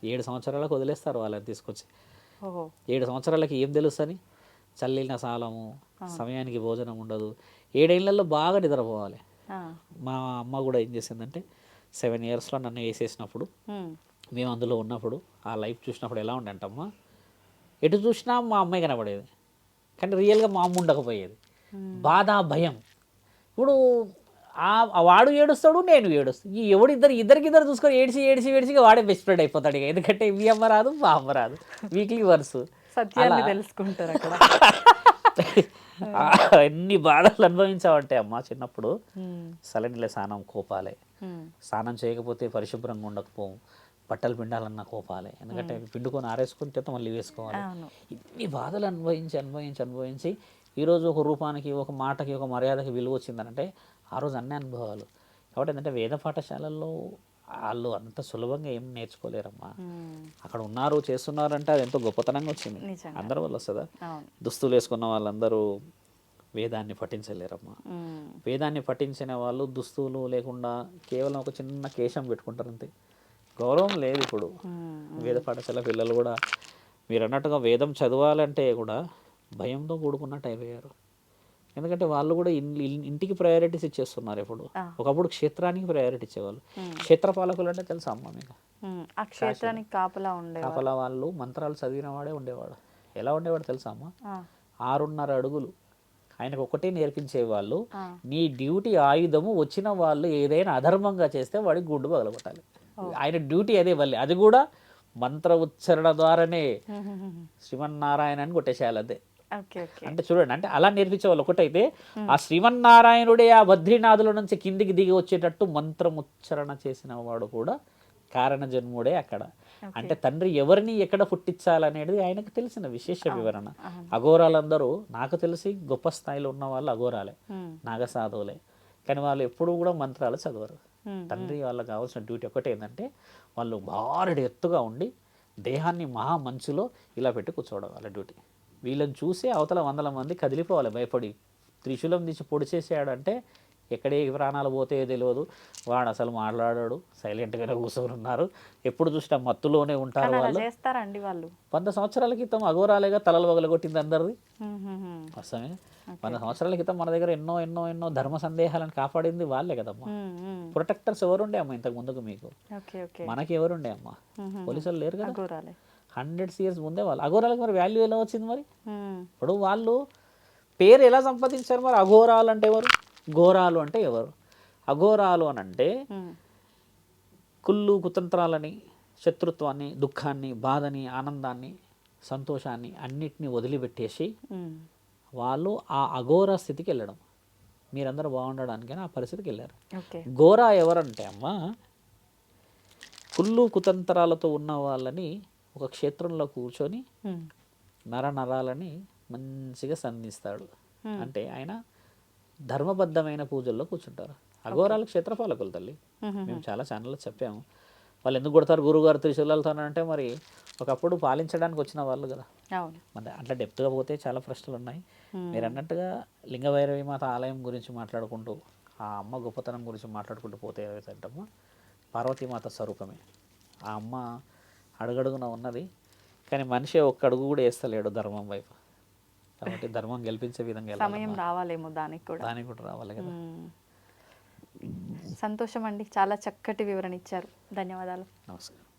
7 సంవత్సరాలకు వదిలేస్తారు వాళ్ళని తీసుకొచ్చి. 7 సంవత్సరాలకి ఏం తెలుస్తుంది? చల్లిన సాలము, సమయానికి భోజనం ఉండదు, 7 ఏళ్లలో బాగా నిద్రపోవాలి.
ఆ.
మా అమ్మ కూడా ఏం చేసిందంటే 7 ఇయర్స్లో నన్ను వేసేసినప్పుడు మేము అందులో ఉన్నప్పుడు ఆ లైఫ్ చూసినప్పుడు ఎలా ఉండే అంటమ్మా, ఎటు చూసినా మా అమ్మాయి కనబడేది కానీ రియల్గా మా అమ్మ ఉండకపోయేది. బాధ భయం. ఇప్పుడు వాడు ఏడుస్తాడు, నేను ఏడుస్తాడు. ఈ ఇద్దరికిద్దరు చూసుకొని ఏడిచి వాడే బెస్ట్ ఫ్రెండ్ అయిపోతాడు ఇక. ఎందుకంటే మీ అమ్మ రాదు, మా అమ్మ రాదు, వీక్లీ వన్స్
సత్యాన్ని తెలుసుకుంటారు అక్కడ.
ఎన్ని బాధలు అనుభవించావంటే అమ్మ చిన్నప్పుడు. సలనిల స్నానం కోపాలే, స్నానం చేయకపోతే పరిశుభ్రంగా ఉండకపోం, బట్టలు పిండాలన్నా కోపాలే, ఎందుకంటే పిండుకొని ఆరేసుకుంటే మళ్ళీ వేసుకోవాలి. ఇన్ని బాధలు అనుభవించి ఈరోజు ఒక రూపానికి, ఒక మాటకి, ఒక మర్యాదకి విలువ వచ్చిందనంటే ఆ రోజు అన్ని అనుభవాలు. కాబట్టి ఏంటంటే వేద పాఠశాలల్లో వాళ్ళు అంత సులభంగా ఏం నేర్చుకోలేరమ్మా. అక్కడ ఉన్నారు, చేస్తున్నారు అంటే అది ఎంతో గొప్పతనంగా వచ్చింది. అందరి వల్ల వస్తుందా? దుస్తులు వేసుకున్న వాళ్ళందరూ వేదాన్ని పఠించలేరమ్మా. వేదాన్ని పఠించిన వాళ్ళు దుస్తులు లేకుండా కేవలం ఒక చిన్న కేశం పెట్టుకుంటారు అంతే. గౌరవం లేదు. ఇప్పుడు వేద పాఠశాల పిల్లలు కూడా మీరు అన్నట్టుగా వేదం చదవాలంటే కూడా భయంతో కూడుకున్నట్టు అయిపోయారు. ఎందుకంటే వాళ్ళు కూడా ఇంటికి ప్రయారిటీస్ ఇచ్చేస్తున్నారు ఇప్పుడు. ఒకప్పుడు క్షేత్రానికి ప్రయారిటీ ఇచ్చేవాళ్ళు. క్షేత్రపాలకులు అంటే తెలుసా అమ్మ మీకు?
ఆ క్షేత్రానికి కాపలా
వాళ్ళు మంత్రాలు చదివిన వాడే ఉండేవాడు. ఎలా ఉండేవాడు తెలుసా అమ్మ? 6.5 అడుగులు ఆయనకు ఒకటే నేర్పించేవాళ్ళు. నీ డ్యూటీ ఆయుధము, వచ్చిన వాళ్ళు ఏదైనా అధర్మంగా చేస్తే వాడికి గుండు పగలగొట్టాలి. ఆయన డ్యూటీ అదే. మళ్ళీ అది కూడా మంత్ర ఉచ్చారణ ద్వారానే శ్రీమన్నారాయణ అని కొట్టేసేయాలి అదే. అంటే చూడండి, అంటే అలా నేర్పించేవాళ్ళు. ఒకటైతే ఆ శ్రీమన్నారాయణుడే ఆ బద్రీనాథుల నుంచి కిందికి దిగి వచ్చేటట్టు మంత్రముచ్చరణ చేసిన వాడు కూడా కారణ జన్ముడే అక్కడ. అంటే తండ్రి ఎవరిని ఎక్కడ పుట్టించాలనేది ఆయనకు తెలిసిన విశేష వివరణ. అఘోరాలందరూ నాకు తెలిసి గొప్ప స్థాయిలో ఉన్న వాళ్ళు అఘోరాలే, నాగసాధువులే. కానీ వాళ్ళు ఎప్పుడూ కూడా మంత్రాలు చదవరు. తండ్రి వాళ్ళకి కావాల్సిన డ్యూటీ ఒకటి ఏంటంటే వాళ్ళు భారీ ఎత్తుగా ఉండి దేహాన్ని మహా మంచులో ఇలా పెట్టి కూర్చోవడం వాళ్ళ డ్యూటీ. వీళ్ళని చూసి అవతల 100 మంది కదిలిపోవాలి భయపడి. త్రిశూలం తీసి పొడి చేసాడంటే ఎక్కడే ప్రాణాలు పోతే తెలియదు. వాడు అసలు మాట్లాడాడు, సైలెంట్గానే కూర్చొని ఉన్నారు. ఎప్పుడు చూసినా మత్తులోనే ఉంటారు వాళ్ళు. 100 సంవత్సరాల క్రితం అఘోరాలేగా తలలు పగలగొట్టింది అందరిది. వస్తామే 100 సంవత్సరాల క్రితం మన దగ్గర ఎన్నో ఎన్నో ఎన్నో ధర్మ సందేహాలను కాపాడింది వాళ్ళే కదమ్మా. ప్రొటెక్టర్స్ ఎవరుండే అమ్మా ఇంతకు ముందుకు మీకు? మనకి ఎవరుండే అమ్మా? పోలీసులు లేరు కదా. 100 years ముందే వాళ్ళు. అఘోరాలకు మరి వాల్యూ ఎలా వచ్చింది మరి? ఇప్పుడు వాళ్ళు పేరు ఎలా సంపాదించారు మరి? అఘోరాలు అంటే ఎవరు, ఘోరాలు అంటే ఎవరు? అఘోరాలు అని అంటే కుళ్ళు కుతంత్రాలని, శత్రుత్వాన్ని, దుఃఖాన్ని, బాధని, ఆనందాన్ని, సంతోషాన్ని అన్నిటినీ వదిలిపెట్టేసి వాళ్ళు ఆ అఘోర స్థితికి వెళ్ళడం. మీరందరూ బాగుండడానికైనా ఆ పరిస్థితికి వెళ్ళారు. ఘోరా ఎవరంటే అమ్మా, కుళ్ళు కుతంత్రాలతో ఉన్న వాళ్ళని ఒక క్షేత్రంలో కూర్చొని నరాలని మంచిగా సంధిస్తాడు. అంటే ఆయన ధర్మబద్ధమైన పూజల్లో కూర్చుంటారు. అఘోరాలు క్షేత్రపాలకులు తల్లి. మేము చాలా ఛానల్లో చెప్పాము. వాళ్ళు ఎందుకు కొడతారు గురువుగారు త్రిశూలాలతో అంటే మరి ఒకప్పుడు పాలించడానికి వచ్చిన వాళ్ళు కదా. మరి అట్లా డెప్త్గా పోతే చాలా ప్రశ్నలు ఉన్నాయి. మీరు అన్నట్టుగా లింగభైరవి మాత ఆలయం గురించి మాట్లాడుకుంటూ, ఆ అమ్మ గొప్పతనం గురించి మాట్లాడుకుంటూ పోతే ఏదైతుంటామో పార్వతీమాత స్వరూపమే. ఆ అమ్మ అడుగడుగున ఉన్నది. కానీ మనిషి ఒక్క అడుగు కూడా వేస్తలేడు ధర్మం వైపు. కాబట్టి ధర్మం గెలిపించే విధంగా
సమయం రావాలేమో దానికి
కూడా రావాలి కదా.
సంతోషం అండి, చాలా చక్కటి వివరణ ఇచ్చారు. ధన్యవాదాలు.
నమస్కారం.